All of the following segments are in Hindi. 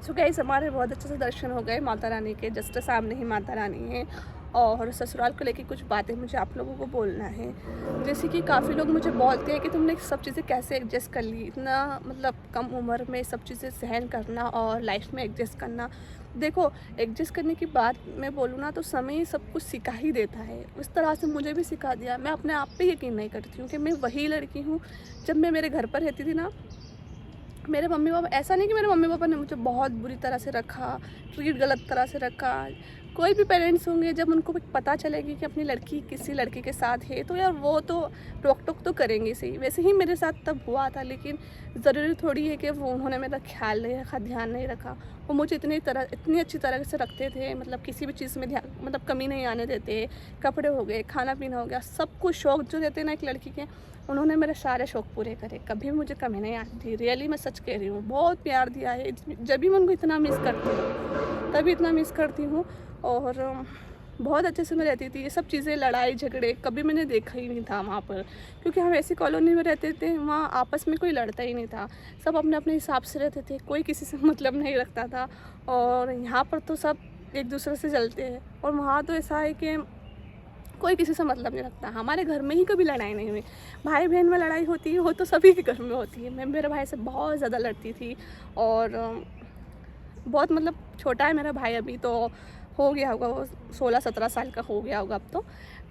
सो गाइस हमारे बहुत अच्छे से दर्शन हो गए माता रानी के। जस्ट सामने ही माता रानी है और ससुराल को लेके कुछ बातें मुझे आप लोगों को बोलना है। जैसे कि काफ़ी लोग मुझे बोलते हैं कि तुमने सब चीज़ें कैसे एडजस्ट कर ली, इतना मतलब कम उम्र में सब चीज़ें सहन करना और लाइफ में एडजस्ट करना। देखो, एडजस्ट करने की बात मैं बोलूँ ना तो समय ही सब कुछ सिखा ही देता है। उस तरह से मुझे भी सिखा दिया। मैं अपने आप पे यकीन नहीं करती हूँ कि मैं वही लड़की हूँ। जब मैं मेरे घर पर रहती थी ना, मेरे मम्मी पापा, ऐसा नहीं कि मेरे मम्मी पापा ने मुझे बहुत बुरी तरह से रखा, ट्रीट गलत तरह से रखा। कोई भी पेरेंट्स होंगे जब उनको पता चलेगी कि अपनी लड़की किसी लड़के के साथ है तो यार वो तो रोक टोक तो करेंगे सही। वैसे ही मेरे साथ तब हुआ था, लेकिन ज़रूरी थोड़ी है कि वो उन्होंने मेरा ख्याल नहीं रखा, ध्यान नहीं रखा। वो मुझे इतनी अच्छी तरह से रखते थे, मतलब किसी भी चीज़ में ध्यान, मतलब कमी नहीं आने देते। कपड़े हो गए, खाना पीना हो गया, सब कुछ शौक जो रहते हैं ना एक लड़की के, उन्होंने मेरे सारे शौक़ पूरे करे। कभी मुझे कमी नहीं आती थी। रियली मैं सच कह रही हूँ, बहुत प्यार दिया है। जब भी मैं उनको इतना मिस करती हूँ तभी इतना मिस करती हूँ। और बहुत अच्छे से मैं रहती थी। ये सब चीज़ें, लड़ाई झगड़े कभी मैंने देखा ही नहीं था वहाँ पर, क्योंकि हम ऐसी कॉलोनी में रहते थे, वहाँ आपस में कोई लड़ता ही नहीं था। सब अपने अपने हिसाब से रहते थे, कोई किसी से मतलब नहीं रखता था। और यहाँ पर तो सब एक दूसरे से जलते हैं, और वहाँ तो ऐसा है कि कोई किसी से मतलब नहीं रखता। हमारे घर में ही कभी लड़ाई नहीं हुई। भाई बहन में लड़ाई होती है, वो तो सभी के घर में होती है। मैं मेरे भाई से बहुत ज़्यादा लड़ती थी, और बहुत मतलब छोटा है मेरा भाई, अभी तो हो गया होगा, वो 16-17 साल का हो गया होगा। अब तो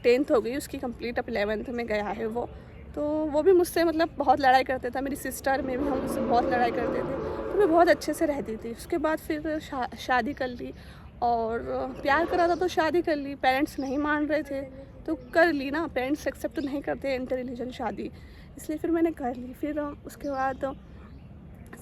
10th हो गई उसकी कंप्लीट, अब 11th में गया है वो। तो वो भी मुझसे मतलब बहुत लड़ाई करते था। मेरी सिस्टर में भी हम मुझसे बहुत लड़ाई करते थे, तो मैं बहुत अच्छे से रहती थी। उसके बाद फिर शादी कर ली, और प्यार करा था तो शादी कर ली। पेरेंट्स नहीं मान रहे थे तो कर ली ना, पेरेंट्स एक्सेप्ट नहीं करते इंटर रिलीजन शादी, इसलिए फिर मैंने कर ली। फिर उसके बाद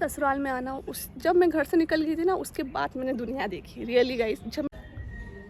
ससुराल में आना, जब मैं घर से निकल गई थी ना, उसके बाद मैंने दुनिया देखी रियली गाइस। जब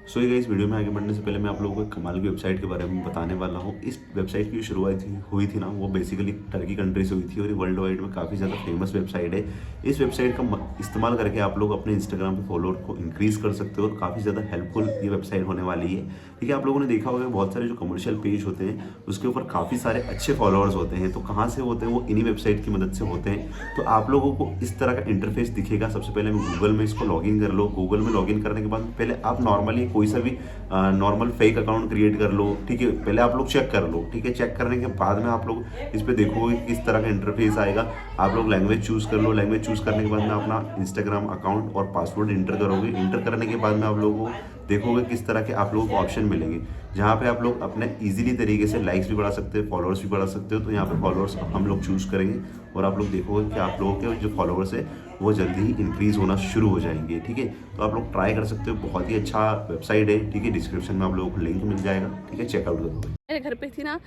सो ये इस वीडियो में आगे बढ़ने से पहले मैं आप लोगों को एक कमाल की वेबसाइट के बारे में बताने वाला हूँ। इस वेबसाइट की जो शुरुआत हुई थी ना, वो बेसिकली टर्की कंट्री से हुई थी, और ये वर्ल्ड वाइड में काफ़ी ज़्यादा फेमस वेबसाइट है। इस वेबसाइट का इस्तेमाल करके आप लोग अपने इंस्टाग्राम पे फॉलोअर को इंक्रीज़ कर सकते हो, और काफ़ी ज़्यादा हेल्पफुल ये वेबसाइट होने वाली है। ठीक है, आप लोगों ने देखा होगा बहुत सारे जो कमर्शियल पेज होते हैं उसके ऊपर काफ़ी सारे अच्छे फॉलोअर्स होते हैं। तो कहाँ से होते हैं? वो इन्हीं वेबसाइट की मदद से होते हैं। तो आप लोगों को इस तरह का इंटरफेस दिखेगा। सबसे पहले गूगल में इसको लॉगिन कर लो। गूगल में लॉगिन करने के बाद पहले आप नॉर्मली कोई सा भी नॉर्मल फेक अकाउंट क्रिएट कर लो। ठीक है, पहले आप लोग चेक कर लो। ठीक है, चेक करने के बाद में आप लोग इस पे देखोगे किस तरह का इंटरफेस आएगा। आप लोग लैंग्वेज चूज़ कर लो। लैंग्वेज चूज़ करने के बाद में अपना इंस्टाग्राम अकाउंट और पासवर्ड इंटर करोगे। इंटर करने के बाद में आप लोगों को देखोगे किस तरह के आप लोगों को ऑप्शन मिलेंगे, जहाँ पे आप लोग अपने इजीली तरीके से लाइक्स भी बढ़ा सकते हो, फॉलोअर्स भी बढ़ा सकते हो। तो यहाँ पे फॉलोअर्स हम लोग चूज़ करेंगे, और आप लोग देखोगे कि आप लोगों के जो फॉलोअर्स है वो जल्दी ही इंक्रीज़ होना शुरू हो जाएंगे। ठीक है, तो आप लोग ट्राई कर सकते हो। बहुत ही अच्छा वेबसाइट है। ठीक है, डिस्क्रिप्शन में आप लोगों को लिंक मिल जाएगा। ठीक है, चेकआउट करोगे। मेरे घर पे थी ना,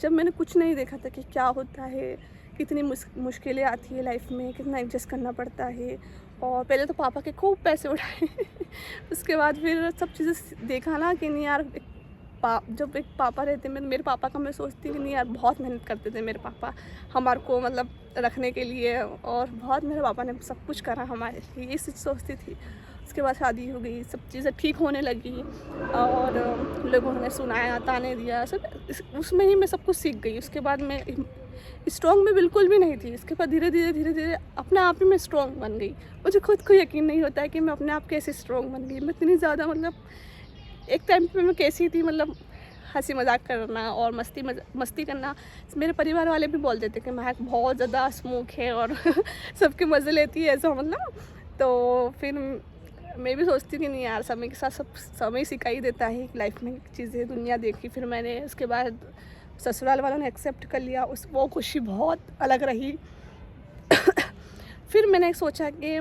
जब मैंने कुछ नहीं देखा था कि क्या होता है, कितनी मुश्किलें आती है लाइफ में, कितना एडजस्ट करना पड़ता है। और पहले तो पापा के खूब पैसे उड़ाए उसके बाद फिर सब चीज़ें देखा ना कि नहीं यार, जब एक पापा रहते, मेरे पापा का मैं सोचती कि नहीं यार, बहुत मेहनत करते थे मेरे पापा हमारे को मतलब रखने के लिए, और बहुत मेरे पापा ने सब कुछ करा हमारे लिए, ये चीज़ सोचती थी। उसके बाद शादी हो गई, सब चीज़ें ठीक होने लगी, और लोगों ने सुनाया, ताने दिया, सब उसमें ही मैं सब कुछ सीख गई। उसके बाद मैं स्ट्रॉन्ग में बिल्कुल भी नहीं थी। इसके बाद धीरे धीरे अपने आप ही मैं स्ट्रॉन्ग बन गई। मुझे खुद को यकीन नहीं होता है कि मैं अपने आप कैसे स्ट्रॉन्ग बन गई। मैं इतनी ज़्यादा मतलब एक टाइम पे मैं कैसी थी, मतलब हंसी मजाक करना और मस्ती करना। मेरे परिवार वाले भी बोलते थे कि महक बहुत ज़्यादा स्मूक है और सबके मज़े लेती है, ऐसा मतलब। तो फिर मैं भी सोचती थी नहीं यार, समय के साथ सब समय सिखा ही देता है लाइफ में चीज़ें, दुनिया देखी। फिर मैंने उसके बाद ससुराल वालों ने एक्सेप्ट कर लिया, वो खुशी बहुत अलग रही। फिर मैंने सोचा कि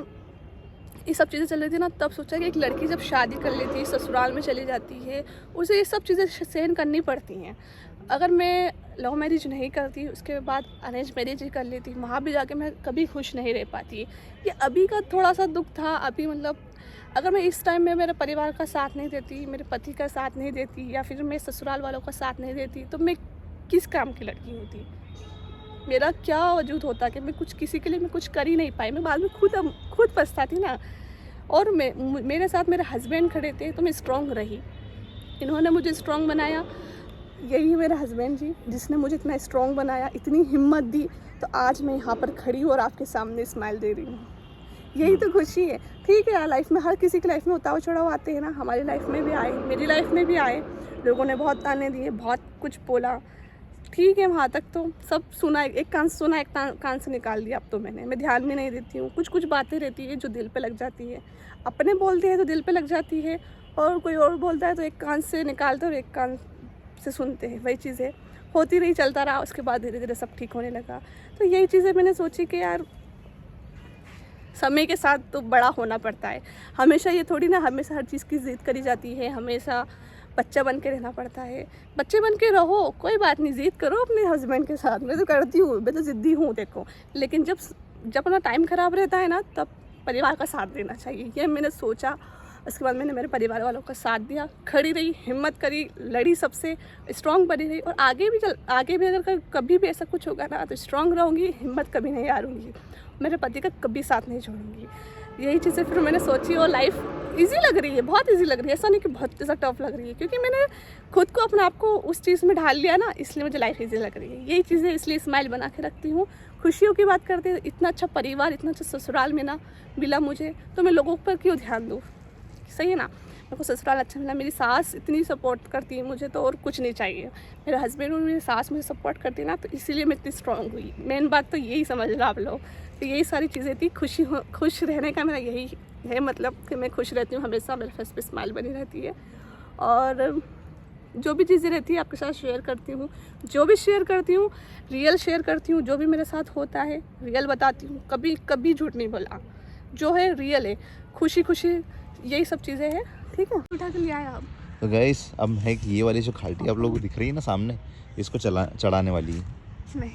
ये सब चीज़ें चल रही थी ना, तब सोचा कि एक लड़की जब शादी कर लेती है, ससुराल में चली जाती है, उसे ये सब चीज़ें सहन करनी पड़ती हैं। अगर मैं लव मैरिज नहीं करती, उसके बाद अरेंज मैरिज ही कर लेती, वहाँ भी जाके मैं कभी खुश नहीं रह पाती। ये अभी का थोड़ा सा दुख था अभी, मतलब अगर मैं इस टाइम में मेरे परिवार का साथ नहीं देती, मेरे पति का साथ नहीं देती, या फिर मैं ससुराल वालों का साथ नहीं देती, तो मैं किस काम की लड़की होती? मेरा क्या वजूद होता कि मैं किसी के लिए मैं कुछ कर ही नहीं पाई। मैं बाद में खुद पछताती ना। और मेरे साथ मेरे हस्बैंड खड़े थे, तो मैं स्ट्रॉन्ग रही। इन्होंने मुझे स्ट्रॉन्ग बनाया। यही मेरा हस्बैंड जी, जिसने मुझे इतना स्ट्रॉन्ग बनाया, इतनी हिम्मत दी, तो आज मैं यहाँ पर खड़ी हूँ और आपके सामने स्माइल दे रही हूँ। यही तो खुशी है। ठीक है यार, लाइफ में हर किसी की लाइफ में उतार चढ़ाव आते हैं ना, हमारी लाइफ में भी आए, मेरी लाइफ में भी आए। लोगों ने बहुत ताने दिए, बहुत कुछ बोला, ठीक है वहाँ तक तो सब सुना, एक कान से सुना, एक कान से निकाल दिया। अब तो मैं ध्यान भी नहीं देती हूँ। कुछ कुछ बातें रहती है जो दिल पे लग जाती है, अपने बोलते हैं तो दिल पे लग जाती है, और कोई और बोलता है तो एक कान से निकालते और एक कान से सुनते हैं। वही चीज़ें होती रही, चलता रहा, उसके बाद धीरे धीरे सब ठीक होने लगा। तो यही चीज़ें मैंने सोची कि यार समय के साथ तो बड़ा होना पड़ता है। हमेशा ये थोड़ी ना हमेशा हर चीज़ की ज़िद करी जाती है, हमेशा बच्चा बन के रहना पड़ता है। बच्चे बन के रहो, कोई बात नहीं, ज़िद करो अपने हस्बैंड के साथ। मैं तो करती हूँ, मैं तो ज़िद्दी हूँ देखो। लेकिन जब अपना टाइम ख़राब रहता है ना, तब परिवार का साथ देना चाहिए। ये मैंने सोचा। उसके बाद मैंने मेरे परिवार वालों का साथ दिया, खड़ी रही, हिम्मत करी, लड़ी, सबसे स्ट्रॉन्ग बनी रही। और आगे भी अगर कभी भी ऐसा कुछ होगा ना तो स्ट्रॉन्ग रहूँगी, हिम्मत कभी नहीं हारूंगी, मेरे पति का कभी साथ नहीं छोड़ूंगी। यही चीज़ें फिर मैंने सोची, और लाइफ इजी लग रही है, बहुत इजी लग रही है। ऐसा नहीं कि बहुत ज़्यादा टफ लग रही है, क्योंकि मैंने खुद को अपने आप को उस चीज़ में ढाल लिया ना, इसलिए मुझे लाइफ इजी लग रही है। यही चीज़ें इसलिए स्माइल बना के रखती हूँ। खुशियों की बात करते हैं, इतना अच्छा परिवार, इतना अच्छा ससुराल में ना मिला मुझे, तो मैं लोगों पर क्यों ध्यान दूँ? सही है ना, मेरे को ससुराल अच्छा मिला, मेरी सास इतनी सपोर्ट करती है मुझे, तो और कुछ नहीं चाहिए। मेरे हस्बैंड और मेरी सास मुझे सपोर्ट करती है ना, तो इसीलिए मैं इतनी स्ट्रॉन्ग हुई। मेन बात तो यही समझ लो आप लोग। तो यही सारी चीज़ें थी। खुश रहने का मेरा यही है मतलब, कि मैं खुश रहती हूँ हमेशा, मेरे फेस पे स्माइल बनी रहती है। और जो भी चीज़ें रहती है आपके साथ शेयर करती हूँ, जो भी शेयर करती हूँ रियल शेयर करती हूँ। जो भी मेरे साथ होता है रियल बताती हूँ, कभी झूठ नहीं बोला, जो है रियल है। खुशी यही सब चीज़ें हैं। ठीक है, उठा के ले आया अब। तो गाइस अब है कि ये वाली जो खाटी आप लोगों को दिख रही है ना सामने, इसको चढ़ाने वाली है। नहीं,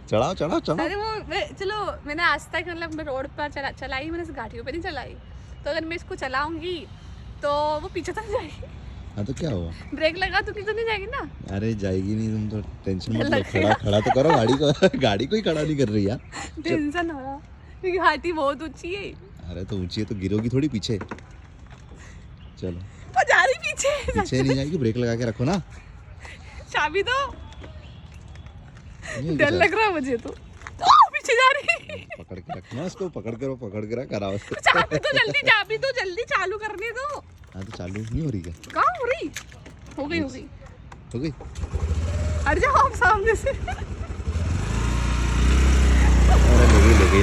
चढ़ाओ। अरे चलो, मैंने आज तक मतलब मैं रोड पर चलाई, मैंने इस गाड़ियों पे नहीं चलाई। तो अगर मैं इसको चलाऊंगी तो वो पीछे तक जाएगी। हाँ तो क्या हुआ, ब्रेक लगा तो नहीं जाएगी ना? अरे जाएगी नहीं, तुम तो टेंशन मत लो। खड़ा तो करो गाड़ी को। गाड़ी को ही खड़ा नहीं कर रही यार, टेंशन हो रहा क्योंकि घाटी बहुत ऊंची है। अरे तो ऊंची है तो गिरोगी थोड़ी पीछे। चलो, वो जा रही पीछे नहीं जाएगी, ब्रेक लगा के रखो ना। चाबी दो, ये डर क्या? लग रहा है मुझे तो। पीछे जा रही। पकड़ के रखना उसको, पकड़ के रख, कराओ उसको। चाबी तो जल्दी चालू करने दो। हाँ तो चालू नहीं हो रही क्या? कहाँ हो रही? हो गई हो गई। अरे जाओ आप सामने से। अरे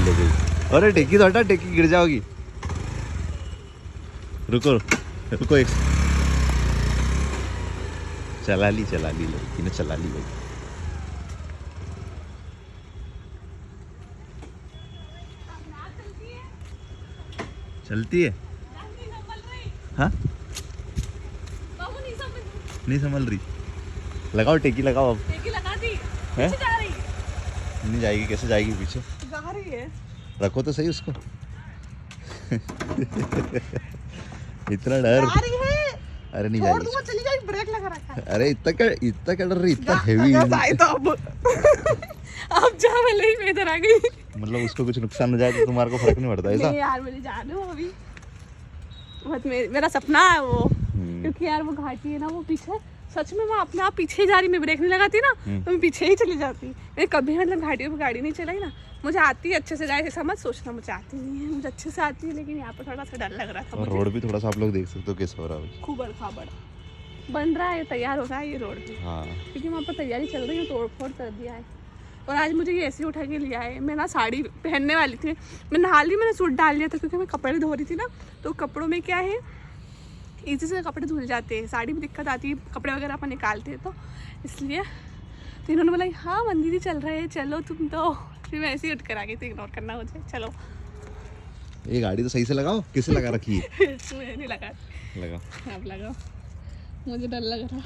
ले गई। अरे टेकी तो हटा, टेकी गिर जाओगी। रुको एक, चला ली लड़की ने, चला ली भाई। चलती है हाँ, नहीं संभल रही। लगाओ टेकी, लगाओ अब। लगा दी, हैं? जा रही। नहीं जाएगी, कैसे जाएगी पीछे? जा रही है। रखो तो सही उसको। इतना डर। जा रही है। अरे नहीं छोड़ जाएगी। दूंगा, चली जाएगी, ब्रेक लगा रखा है। अरे इतना क्या डर रही, इतना हेवी। तो अब जा, भले ही मैं इधर आ गई। मतलब उसको कुछ नुकसान हो जाए तो तुम्हारे को फर्क नहीं पड़ता ऐसा? नहीं यार, मुझे जाने दो अभी। बहुत मेरा सपना है वो, क्योंकि यार वो घाटी है ना, वो पीछे सच में मैं अपने आप पीछे जा रही, मैं ब्रेक नहीं लगाती ना तो मैं पीछे ही चली जाती। मैं कभी मतलब घाटियों पर गाड़ी नहीं चलाई ना, मुझे आती है अच्छे से, जाए ऐसा मत सोचना मुझे आती नहीं है, मुझे अच्छे से आती है। लेकिन यहाँ पर थोड़ा सा डर लग रहा था मुझे। रोड भी थोड़ा सा आप लोग देख सकते हो कैसे हो रहा है। खूबड़ खाबड़ बन रहा है, तैयार हो रहा है ये रोड, हाँ, क्योंकि वहाँ पर तैयारी चल रही है, तोड़ फोड़ कर दिया है। और आज मुझे ये ऐसे उठा के लिया है। मैं ना साड़ी पहनने वाली थी, मैं नहा ली, मैंने सूट डाल लिया था, क्योंकि मैं कपड़े धो रही थी ना, तो कपड़ों में क्या है इजी से कपड़े धुल जाते हैं, साड़ी में दिक्कत आती है, कपड़े वगैरह अपन निकालते हैं, तो इसलिए। तो इन्होंने बोला हाँ मंदिर ही चल रहे हैं, चलो तुम तो। फिर मैं ऐसे ही उठ कर आ गई थी, इग्नोर करना मुझे। चलो, ये गाड़ी तो सही से लगाओ, किसे लगा रखी है? मुझे नहीं लगा, लगाओ। आप लगाओ, मुझे डर लग रहा।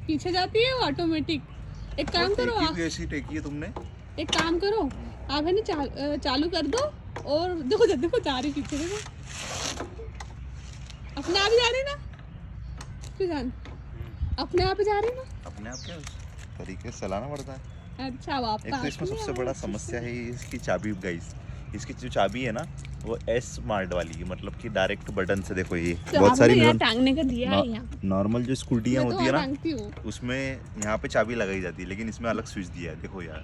पीछे जाती है वो ऑटोमेटिक। एक काम करो आप, ऐसी टेकी है तुमने। एक काम करो आप, है ना चालू कर दो, और देखो जा रही पीछे, देखो अपने आप ही जा रही ना, क्यों जान अपने आप ही जा रही ना, अपने आप क्या तरीके से चलाना पड़ता है। अच्छा वो आपका एक तो इसमें सबसे बड़ा समस्या है इसकी चाबी गाइस। इसकी जो चाबी है ना वो एस स्मार्ट वाली है, मतलब कि डायरेक्ट बटन से। देखो ये तो बहुत सारी टांगने का दिया है यहाँ। नॉर्मल जो स्कूटियाँ होती है ना टांगती हूँ। उसमें यहाँ पे चाबी लगाई जाती है, लेकिन इसमें अलग स्विच दिया है। देखो यार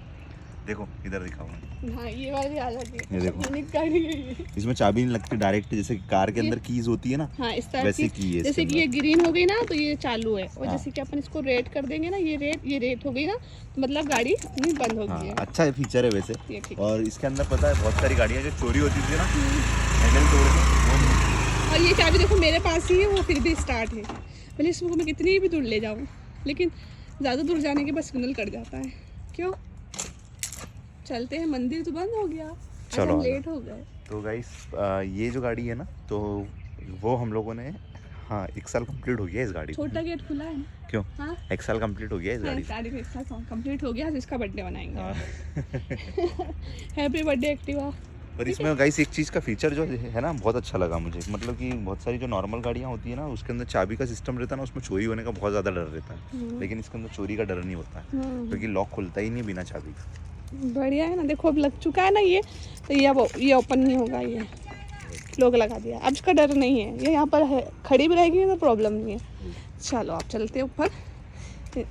देखो इधर दिखाओ, हाँ ये वाली अलग है, ये देखो। यूनिक गाड़ी है ये। इसमें चाबी नहीं लगती डायरेक्ट, जैसे कार के अंदर कीज होती है ना, हाँ इस तरह वैसे की, की है जैसे इसके कि ये ग्रीन हो गई ना तो ये चालू है, और हाँ। जैसे कि अपन इसको रेड कर देंगे ना, ये रेड हो गई ना तो मतलब गाड़ी नहीं बंद हो हाँ, गई है। अच्छा फीचर है वैसे। ये ठीक। और इसके अंदर पता है बहुत सारी गाड़ियाँ जो चोरी होती थी ना, हैंडल तोड़ के वो और ये चाबी देखो मेरे पास ही है, वो फिर भी स्टार्ट है। भले इसको मैं कितनी भी दूर ले जाऊँ, लेकिन ज़्यादा दूर जाने के बाद सिग्नल कट जाता है। क्यों? चलते हैं, मंदिर तो बंद हो गया, आज चलो हम आ जाओ। लेट हो गए। तो गाइस ये जो गाड़ी है ना, तो वो हम लोगों ने, हाँ 1 साल कंप्लीट हो गया इस गाड़ी को। छोटा गेट खुला है ना? क्यों? हाँ 1 साल कंप्लीट हो गया इस गाड़ी से। गाड़ी का एक साल कंप्लीट हो गया, आज इसका बर्थडे मनाएंगे। हाँ। Happy birthday Activa. पर इसमें गाइस एक चीज़ का फीचर जो है ना बहुत अच्छा लगा मुझे, मतलब कि बहुत सारी जो नॉर्मल गाड़ियाँ होती है ना उसके अंदर चाबी का सिस्टम रहता है ना, उसमें चोरी होने का बहुत ज़्यादा डर रहता है, लेकिन इसके अंदर चोरी का डर नहीं होता है, क्योंकि लॉक खुलता ही नहीं बिना चाबी का। बढ़िया है ना, देखो अब लग चुका है ना ये, तो ये अब ये ओपन नहीं होगा, ये लोग लगा दिया, अब इसका डर नहीं है, ये यहाँ पर है, खड़ी भी रहेगी तो प्रॉब्लम नहीं है। चलो आप चलते हैं ऊपर।